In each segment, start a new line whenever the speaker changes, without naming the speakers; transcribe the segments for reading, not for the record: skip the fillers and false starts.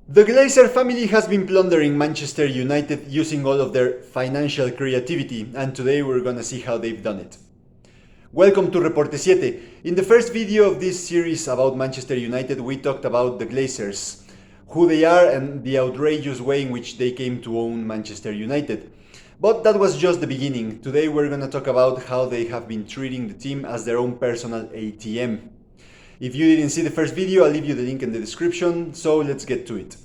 The Glazer family has been plundering Manchester United using all of their financial creativity, and today we're gonna see how they've done it. Welcome to Reporte 7. In the first video of this series about Manchester United, we talked about the Glazers, who they are and the outrageous way in which they came to own Manchester United. But that was just the beginning. Today we're gonna talk about how they have been treating the team as their own personal ATM. If you didn't see the first video, I'll leave you the link in the description, so let's get to it.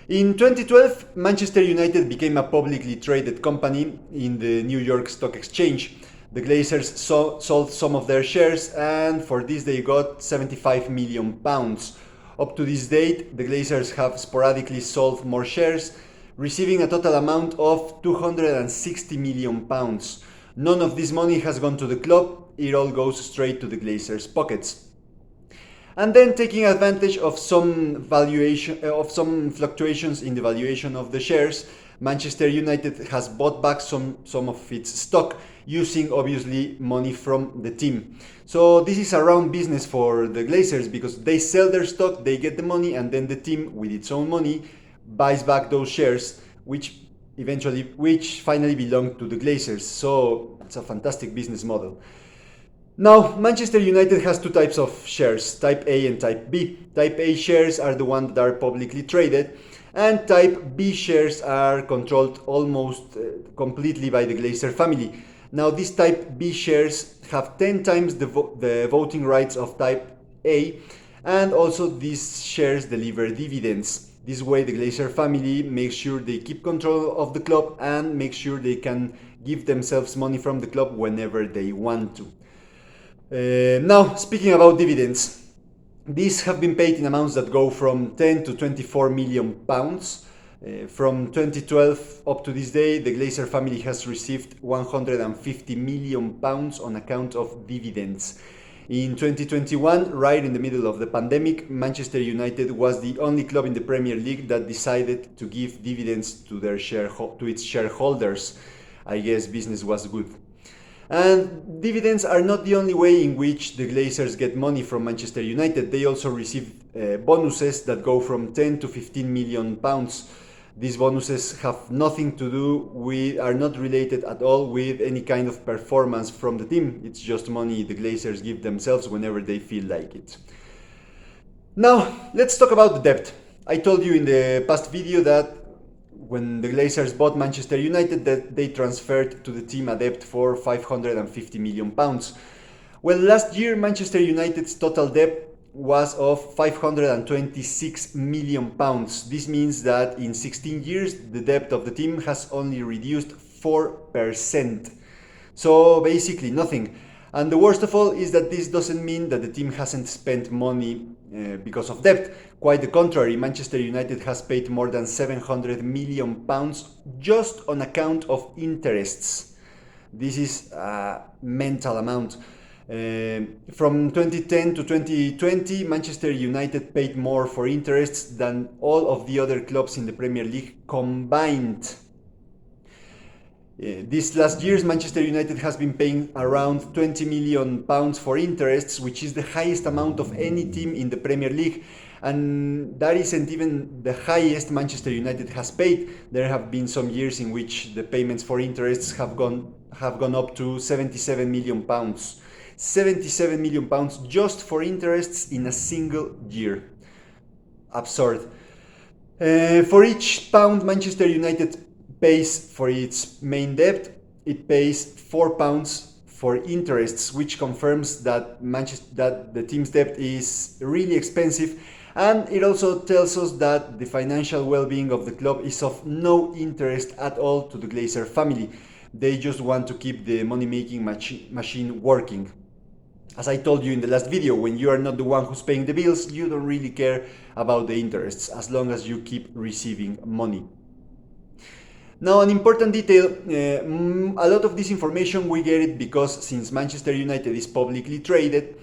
In 2012, Manchester United became a publicly traded company in the New York Stock Exchange. The Glazers sold some of their shares, and for this they got £75 million. Up to this date, the Glazers have sporadically sold more shares, receiving a total amount of £260 million. None of this money has gone to the club, it all goes straight to the Glazers' pockets. And then, taking advantage of some fluctuations in the valuation of the shares, Manchester United has bought back some of its stock, using obviously money from the team. So this is a round business for the Glazers, because they sell their stock, they get the money, and then the team with its own money buys back those shares, which finally belong to the Glazers. So it's a fantastic business model. Now, Manchester United has two types of shares, Type A and Type B. Type A shares are the ones that are publicly traded, and Type B shares are controlled almost completely by the Glazer family. Now, these Type B shares have 10 times the voting rights of Type A, and also these shares deliver dividends. This way, the Glazer family makes sure they keep control of the club and make sure they can give themselves money from the club whenever they want to. Now, speaking about dividends, these have been paid in amounts that go from 10 to 24 million pounds. From 2012 up to this day, the Glazer family has received 150 million pounds on account of dividends. In 2021, right in the middle of the pandemic, Manchester United was the only club in the Premier League that decided to give dividends to its shareholders. I guess business was good. And dividends are not the only way in which the Glazers get money from Manchester United. They also receive bonuses that go from 10 to 15 million pounds. These bonuses have nothing to do are not related at all with any kind of performance from the team. It's just money the Glazers give themselves whenever they feel like it. Now, let's talk about the debt. I told you in the past video that when the Glazers bought Manchester United, that they transferred to the team a debt for 550 million pounds. Well, last year Manchester United's total debt was of 526 million pounds. This means that in 16 years the debt of the team has only reduced 4%. So basically nothing. And the worst of all is that this doesn't mean that the team hasn't spent money because of debt. Quite the contrary, Manchester United has paid more than 700 million pounds just on account of interests. This is a mental amount. From 2010 to 2020, Manchester United paid more for interests than all of the other clubs in the Premier League combined. This last years, Manchester United has been paying around 20 million pounds for interests, which is the highest amount of any team in the Premier League. And that isn't even the highest Manchester United has paid. There have been some years in which the payments for interests have gone up to 77 million pounds. 77 million pounds just for interests in a single year. Absurd. For each pound Manchester United pays for its main debt, it pays £4 for interests, which confirms that the team's debt is really expensive, and it also tells us that the financial well-being of the club is of no interest at all to the Glazer family. They just want to keep the money-making machine working. As I told you in the last video, when you are not the one who's paying the bills, you don't really care about the interests, as long as you keep receiving money. Now, an important detail, a lot of this information we get it because since Manchester United is publicly traded,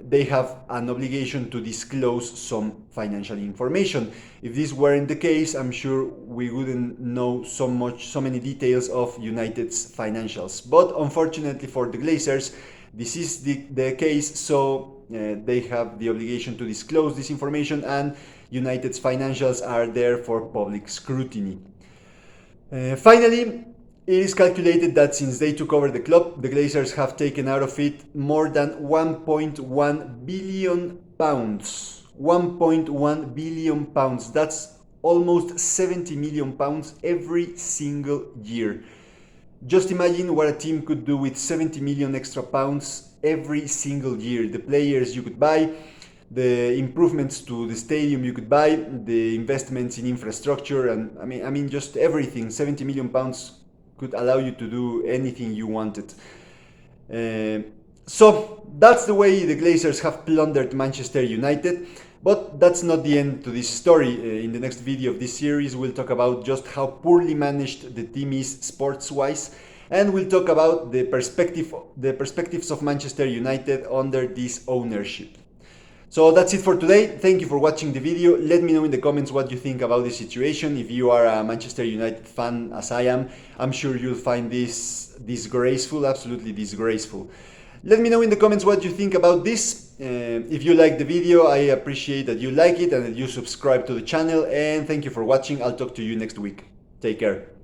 they have an obligation to disclose some financial information. If this weren't the case, I'm sure we wouldn't know so many details of United's financials. But unfortunately for the Glazers, this is the case, so they have the obligation to disclose this information, and United's financials are there for public scrutiny. Finally, it is calculated that since they took over the club, the Glazers have taken out of it more than 1.1 billion pounds. 1.1 billion pounds. That's almost 70 million pounds every single year. Just imagine what a team could do with 70 million extra pounds every single year. The players you could buy, the improvements to the stadium you could buy, the investments in infrastructure, and I mean just everything. 70 million pounds could allow you to do anything you wanted. So that's the way the Glazers have plundered Manchester United. But that's not the end to this story. In the next video of this series, we'll talk about just how poorly managed the team is sports-wise, and we'll talk about the perspectives of Manchester United under this ownership. So that's it for today. Thank you for watching the video. Let me know in the comments what you think about this situation. If you are a Manchester United fan, as I am, I'm sure you'll find this disgraceful, absolutely disgraceful. Let me know in the comments what you think about this. If you like the video, I appreciate that you like it and that you subscribe to the channel. And thank you for watching. I'll talk to you next week. Take care.